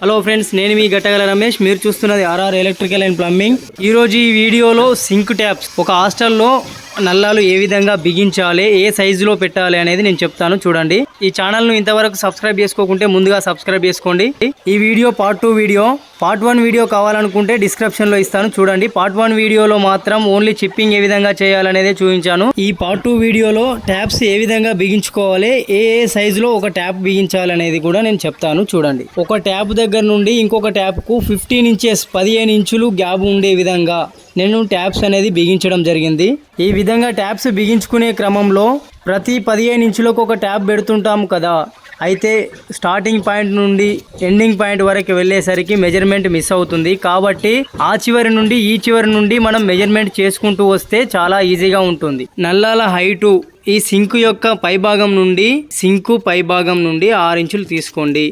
Hello friends, నేను మీ గట్టగల రమేష్. మీరు చూస్తున్నది ఆర్ఆర్ ఎలక్ట్రికల్ అండ్ ప్లంబింగ్. ఈరోజు ఈ వీడియోలో సింక్ ట్యాప్స్ ఒక హాస్టల్లో నల్లాలు ఏ విధంగా బిగించాలి, ఏ సైజులో పెట్టాలి అనేది నేను చెప్తాను. చూడండి. ఈ ఛానల్ను ఇంతవరకు సబ్స్క్రైబ్ చేసుకోకుంటే ముందుగా సబ్స్క్రైబ్ చేసుకోండి. ఈ video part 2 video. Part 1 video కావాలనుకుంటే డిస్క్రిప్షన్లో ఇస్తాను. చూడండి. పార్ట్ 1 వీడియోలో మాత్రం ఓన్లీ చిప్పింగ్ ఏ విధంగా చేయాలనేదే చూపించాను. ఈ పార్ట్ 2 వీడియోలో ట్యాప్స్ ఏ విధంగా బిగించుకోవాలి, ఏ సైజులో ఒక ట్యాప్ బిగించాలనేది కూడా నేను చెప్తాను. చూడండి. ఒక ట్యాప్ దగ్గర నుండి ఇంకొక ట్యాప్కు 15 ఇంచెస్ 15 ఇంచులు గ్యాప్ ఉండే విధంగా నేను ట్యాప్స్ అనేది బిగించడం జరిగింది. ఈ విధంగా ట్యాప్స్ బిగించుకునే క్రమంలో ప్రతి 15 ఇంచులకు ఒక ట్యాప్ పెడుతుంటాము కదా. అయితే స్టార్టింగ్ పాయింట్ నుండి ఎండింగ్ పాయింట్ వరకు వెళ్ళేసరికి మెజర్మెంట్ మిస్ అవుతుంది. కాబట్టి ఆ చివరి నుండి ఈ చివరి నుండి మనం మెజర్మెంట్ చేసుకుంటూ వస్తే చాలా ఈజీగా ఉంటుంది. నల్లాల హైటు ఈ సింక్ యొక్క పైభాగం నుండి 6 ఇంచులు తీసుకోండి.